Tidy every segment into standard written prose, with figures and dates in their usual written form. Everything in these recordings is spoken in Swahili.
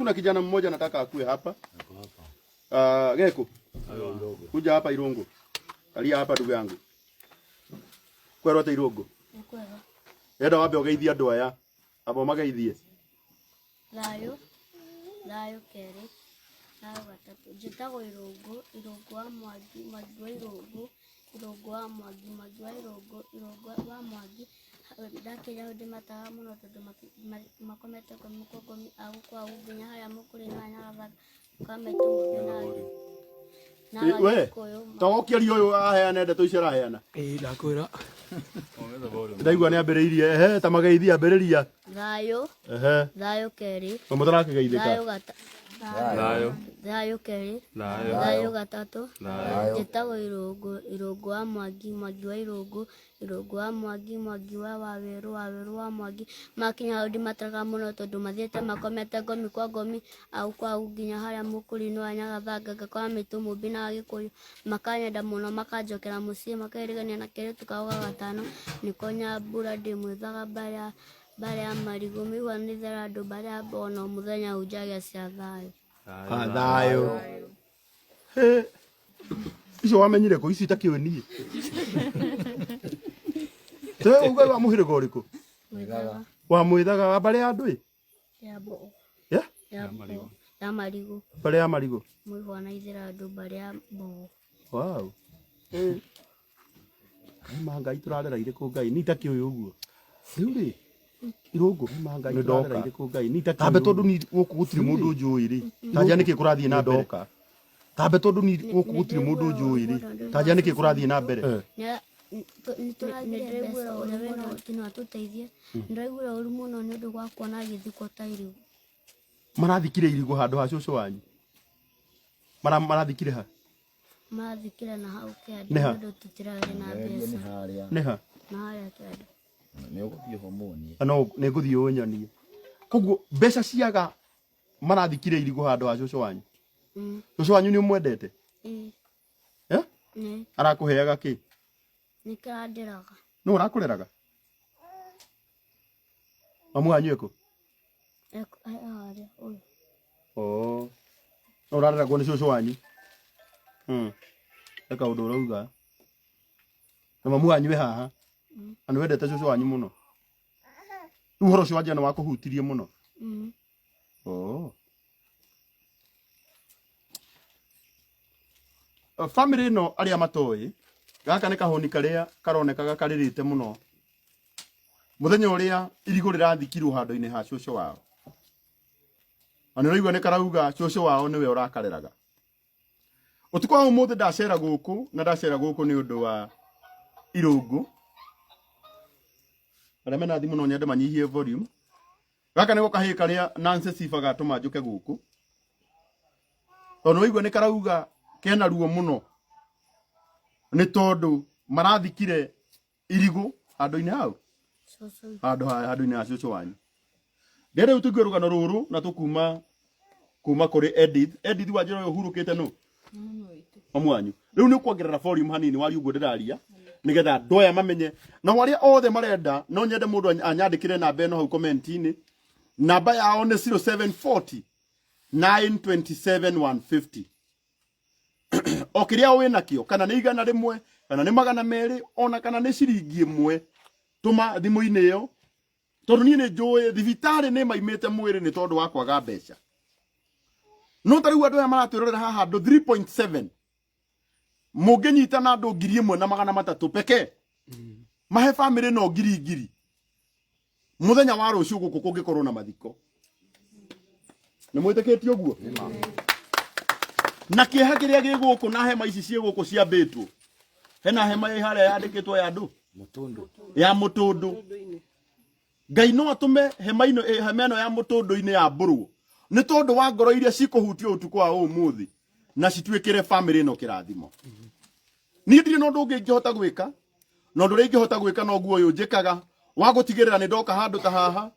Kuna kijana mmoja nataka akue hapa. Geko. Kuja hapa Irungu. Kalia hapa ndugu yangu. Kwero ta Irungu. Kwero. Enda wabe ogeithia andu aya. Abo mageithie. Layo kere. Layo gatatu. Jitago Irigu, Irigu wa Mwagi, Mwagi wa Irigu, Irigu wa Mwagi, Mwagi wa Irigu, Irigu wa Mwagi. Ndakira ndi mataga muno tondu makomete kwa mukogomi agukwa uginya haya mukuri na nyaraba kamete na we togokiari uyu aheana ndeto icio araheana ndakwira ndaigua ni ambiriirie ta ambiriria thayo keri mutarakigeithika Layo keri layo gatatu jitago Irigu wa Mwagi, Mwagi wa Irigu, Irigu wa Mwagi, Mwagi wa Waweru, Waweru wa Mwagi. Makinya ndi mataraga muno tondu mathiete makomete gomi kwa gomi au kwa uginya haria mukuri no anyagathangaga kwa mitumu bina Gikuyu makanyenda muno makanjokera mucii makairigania na keri tukauga gatano nikonya mbura ndi mwithaga baria marigu migwa ni thera andu baria bona muthenya ujagia cia thayo thayo icio wamenyire ko ici takioni te uga wa muhirigo uriku wa mwithaga wa baria andu ya marigu baria marigu mwigwa na ithera andu baria bo wow manga iturarera iriku ngai ni takiuyu uguo riu Irungu manga iturarera iriku ngai ni takiuyu tondu ni guku gutiri mundu njui ri tanja niki kurathie na mbere tambe tondu ni guku gutiri mundu njui ri tanja niki kurathie na mbere nituraigura wena kino atuteithie ndiragura uri muno ni undu gwa kuona githiko ta Irigu marathikire Irigu handu ha cucu wanyu marathikire ha marathikire na hau kiandi ndu tutirari na mbeca neha na haria kiandi ni uguthie homoni no ni nguthie unyonie koguo mbeca ciaga marathikire Irigu handu ha cucu wanyu cucu wanyu ni umwendete arakuheaga ki nikandiraga no urakureraga mamu wanyu eko no urareragwo ni cucu wanyu eka undu urauga na mamu wanyu haha anu wendete cucu wanyu muno uhoro cio wanjia ni wakuhutirie muno family no aria matoi gaka ni kahoni karia karonekaga karirite muno muthenya uria Irigu rirathikirwo handu-ini ha cucu wao ani raigua ni karauga cucu wao niwe urakareraga utuko wa umuthi ndacera guku ni undu wa Irungu aria mena thimu no nyende manyihie volume gaka ni gokahi karia Nancy Sifa gatuma njuke guku tondu raigua ni karauga kena ruo muno ni tondu marathikire Irigu handu-ini hau handu-ini ha cucu wanyu ndere utuge rugano ruru na tukuma kuri Edith wanjira uhurukite no mamu wanyu riu ni kuongerera volume hanini wari uguo ndiraria nigetha ndoya mamenye na waria othe marenda no nyende mundu anyandikire namba eno hau comment-ini namba yao ni 0740 927 150 okiria wina kio kana ni igana rimwe kana ni magana meri ona kana ni ciringi imwe tuma thimu-ini iyo tondu ni njui thibitari ni maimite Mwiri ni tondu wa kwaga mbeca no tariu andu aya maratwirorera haha andu 3.7 munginyita na andu 1,300 peke mahe family no ngiri muthenya wa ruciu guku kungikorwo na mathiko ni mwitikitie uguo na kieha kiria giguku na hema ici cie guku cia mbitwo hena hema haria yandikitwo ya andu mutundu Ngai no atume hema ino ya mutundu-ini ya mburu ni tondu wa ngoro iria cikuhutio utuko wa umuthi na citwikire family no kirathimo ni ndire no ndungi ngihota gwika no ndure ngihota gwika no guo uyu njikaga wa gutigirira ni ndoka handu ta haha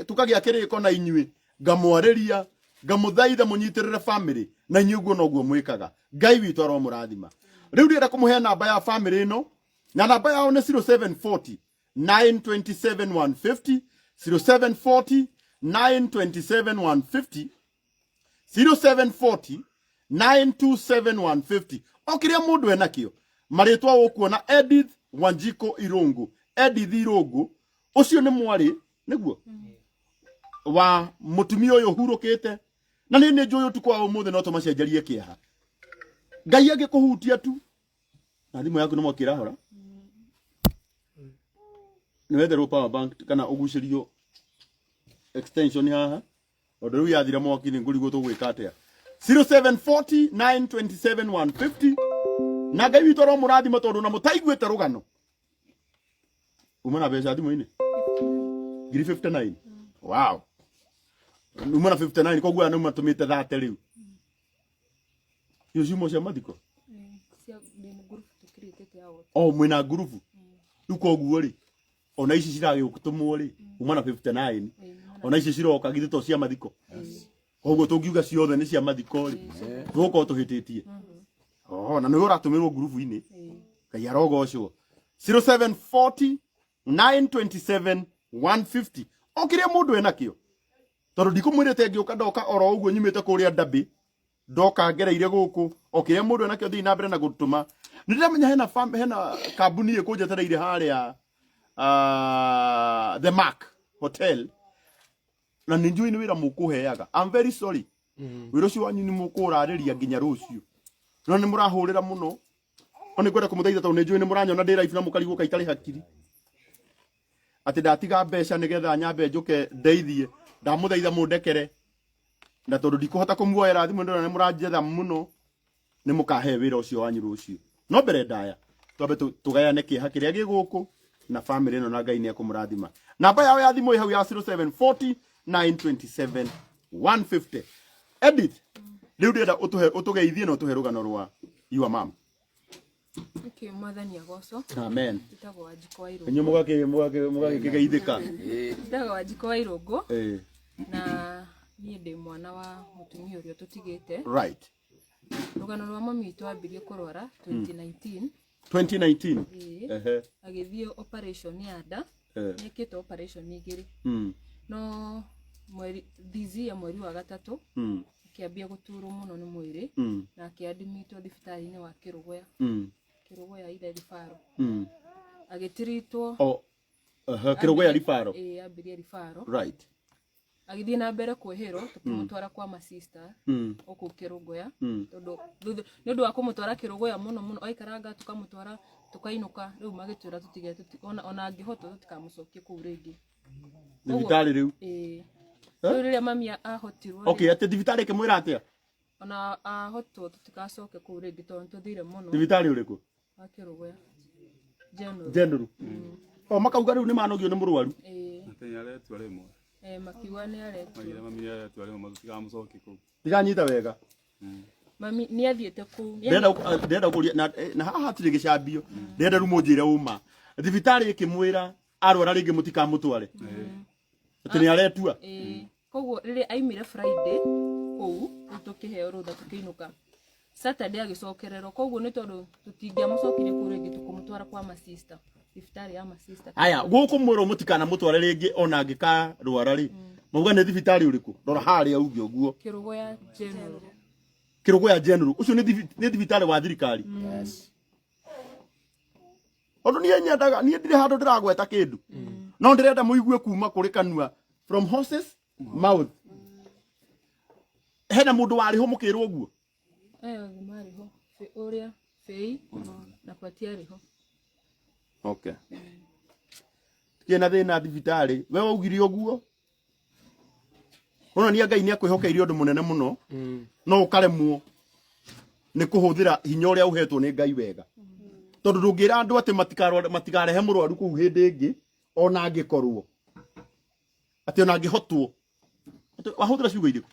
tukagia kiriko na inyui ngamwariria ngamuthaitha munyitirire family na inyui guo no guo mwikaga Ngai witu aro murathima riu ndira kumuhe namba ya family ino na namba yao ni 0740 927 150 0740 927 150 0740 927 150 okiria mundu enakio maritwa ukuona Edith Wanjiko Irungu Edith Irungu ucio ni mwari niguo wa mutumia uyu hurukite na ni njuyu tukwa umuthe no tumacenjerie kiaha ngai agikuhutia tu na thimu yaku no mokira hora ni wetherwo power bank kana ugucirio extension haha ondu riu yathira mwaki ni ngurigwo tugwika atia 0740 927 150 na ngai witoro murathima tondu na mutaiguite rugano umana beca thimu-ini ngiri 59 wow umana 59 koguo na matumite 30 riu yushimo cia mathiko oh mwina ngurubu riu koguo ri ona ici ciragĩũkũtũmwo ri umana 59 ona ici ciroka githito cia mathiko koguo tungiuga ciothe ni cia mathiko ri tuko tuhititie oh na nĩ ũratũmĩrwo ngurubu-inĩ ngai arogocwo 0740 927 150 okiria mundu enakio tondu ndikumwirite ngiuka ndoka oro uguo nyumite kuria ndabi ndoka ngereire guku okiria mundu enakio thii na mbere na gutuma ndiramenya hena kambuni ikunjetereire haria the Mark Hotel na ninjui ni wira mukuheaga I'm very sorry wira ucio wanyu ni mukurariria nginya rucio no ni murahurira muno oni kwenda kumuthaitha tondu ninjui ni muranyona ndi life na mukarigwo kaitari hakiri ati ndatiga mbeca nigetha nyambe njuke ndeithie ndamuthaitha mundekere na tondu ndikuhota kumuoyera thimu ndona ni muranjetha muno ni mukahe wira ucio wanyu rucio no mbere ndaya twambe tugayane kiha kiria giguku na family ino na ngai ni akumurathima namba yao ya thimu ihau ya 0740 927 150 Edith riu ndenda utugeithie no tuhe rugano rwa your mom okay mwathani agoco amen tutago Wanjiko wa Irungu enyu mugake kigeithika tutago Wanjiko wa Irungu na nie ndi mwana wa mutumia uria tutigite right rugano rwa mami twambirie kurwara 2019 agithie operation ya nda nekite operation igiri no mweri thizi ya mweri wa gatatu kiambia guturo muno ni mwiri na akiadmitwo thibitari-ini wa Kirugoya Kirugoya ile rifaro agitiritwo Kirugoya rifaro ambirie rifaro right agithie na mbere kwehero tukimutwara kwa ma sister oku Kirugoya tondu ni ndu wa kumutwara Kirugoya muno aikaranga tukamutwara tukainuka riu magitwira tutige ona angihotwo tutikamucokie ku ringi thibitari riu riria mami ahotirwo okay ati thibitari kimwira atia ona ahotwo tutikacoke ku ringi tondu tuthire muno thibitari uriku Kirugoya general o makauga riu ni manogio ni murwaru atenya retu arimwe makiwa ni aretu magira mami retu arimwe matutigamucokie ku tiganyita wega mami ni athiete ku ndenda kuria na haha hatire gicambio ndenda rumunjire uma thibitari ikimwira arwara ringi mutikamutware ati ni aretua koguo riria aimire Friday kou tukiheo rutha tukiinuka Saturday agicokerero koguo ni tondu tutingiamucokirie ku ringi tukumutwara kwa ma sister thibitari ya ma sister aya guku mwiro mutikana mutware ringi ona ngika rwara ri muga ni thibitari uriku ndora haria ugi uguo Kirugoya general Kirugoya general ucio ni thibitari wa thirikari yes ondu ni nyendaga ni ndire handu ndiragweta kindu no ndirenda muigue kuma kuri kanua from horses mouth hena mundu wari ho mukirwo uguo mari ho Uria fei na patiari ho okay kena thina thibitari we waugire uguo ona ni ngai ni akwihokeire undu munene muno no ukaremwo ni kuhuthira hinya uria uhetwo ni ngai wega tondu ndungira andu ati matikarehe murwaru ku hindi ingi ona angikorwo ati ona angihotwo wahuthira ciugo iriku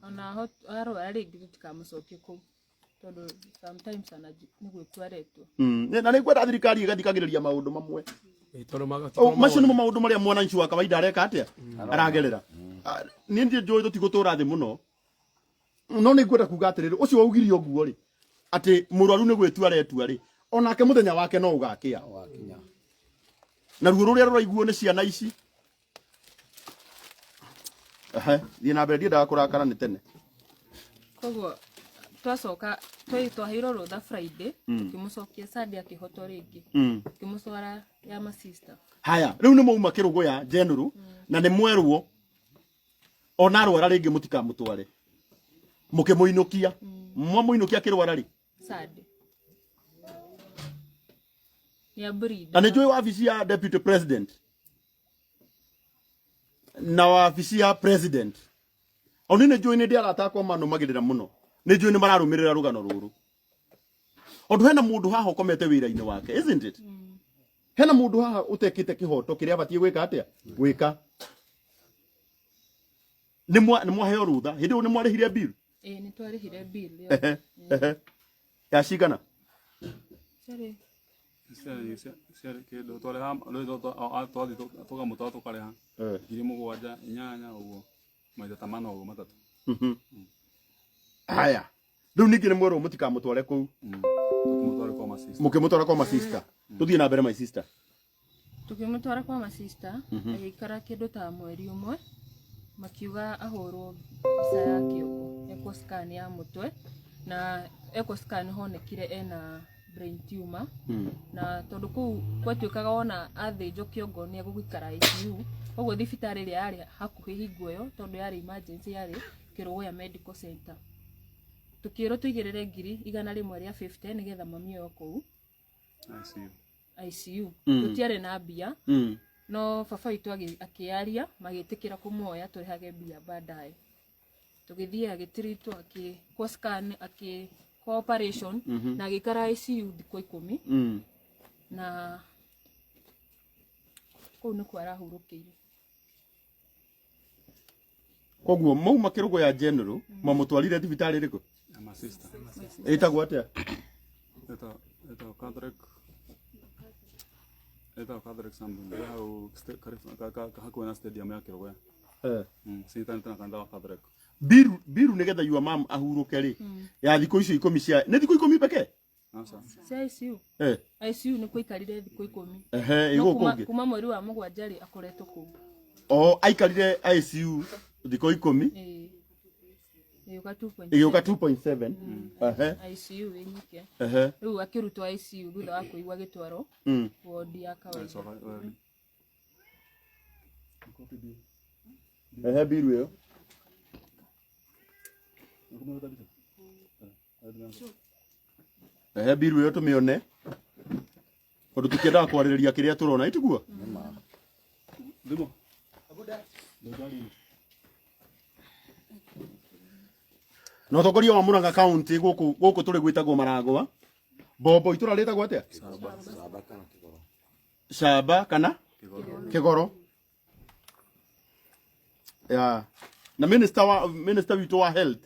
ona arwara ringi tutikamucokie ku tondu sometimes ni gwikwaretwo na ni kwenda thirikari igathikagiriria maundu mamwe macio nimo maundu maria mwananchi wa kawaida areka atia aragerera ni ndie njoi tutigutura thi muno no ni ngwenda kuga atiriri ucio waugire uguo ri ati murwaru ni gwitua aretua ri onake muthenya wake no ugakia na ruo ruria ruraiguo ni ciana ici Thiĩ na mbere ndiendaga kũrakara nĩ tene. Koguo twacoka twahĩirwo rũtha Friday tũkĩmũcokia Sunday akĩhotwo rĩngĩ tũkĩmũtwara ya masista. Haya rĩu nĩ mauma kĩrũgũ ya general na nĩ mwerwo ona arwara rĩngĩ mũtikamũtware mũkĩmũinũkia mũinũkia kĩrwara rĩ Sunday ya breed. Na nĩ njũĩ wabici ya deputy president na wabici ya president oni nĩ njũĩ nĩ ndĩ aratakwo manũmagĩrĩra mũno nĩ njũĩ nĩ mararũmĩrĩra rũgano rũrũ ondũ hena mũndũ haha ũkomete wĩra-inĩ wake isn't it hena mũndũ haha ũtekĩte kĩhoto kĩrĩa abatiĩ gwĩka atĩa gwĩka nĩ mwaheo rũtha hĩndĩ ĩyo nĩ mwarĩhire bill nĩ twarĩhire bill ya cigana ciarĩ kĩndũ twarĩha twathi tũkamũtwara tũkarĩha 7,000 8 ũguo maita ta 8 ũguo 3. Haya rĩu ningĩ nĩ mwerwo mũtikamũtware kũu mũkĩmũtwara kwa masista tũthiĩ na mbere my sister tũkĩmũtwara kwa masista agĩikara kĩndũ ta mweri ũmwe makiuga ahũrwo mbica ya kĩongo echo scan ya mũtwe na echo scan honekire ena brain tumor na tondũ kũu gwatuĩkaga wona athĩnjwo kĩongo nĩ egũgĩikara ICU koguo thibitarĩ ĩrĩa yarĩ hakuhĩ hingo ĩyo tondũ yarĩ emergency yarĩ Kĩrũgũya medical center tukĩrwo tũigĩrĩre 150 nĩgetha mami oyo kũu ICU tũtiarĩ na mbia no baba witũ akĩaria magĩtĩkĩra kũmuoya tũrĩhage mbia baadaye tũgĩthiĩ agĩtreatwo akĩkwo scan akĩkwo operation na agĩikara ICU thikũ 10 na kũu nĩ kwarahurũkĩire. Koguo mauma Kĩrũgũya general mamũtwarire thibitarĩ ĩrĩkũ ĩtagwo atĩa Catholic something hau hakuhĩ na stadium ya Kĩrũgũya tena kanitha wa Catholic biru nĩgetha your mom ahurũke rĩ ya thikũ icio 10 cia nĩ thikũ 10 peke cia ICU ICU nĩ kwaikarire thikũ 10 kuma mweri wa mũgwanja rĩ akoretwo kũu aikarire ICU thikũ 10 Ĩgĩũka 2.7 ICU ĩnyike rĩu akĩrutwo ICU thutha wa kũigua gĩtwaro wodi ya kawaida biru ĩyo biru ĩyo tũmĩone tondũ tũkĩendaga kwarĩrĩria kĩrĩa tũrona itiguo na ũtongoria wa Murang'a county gũkũ tũrĩ gwĩtagwo Maragwa Bombo itũra rĩtagwo atĩa Shamba kana Kĩgoro na minister witũ wa health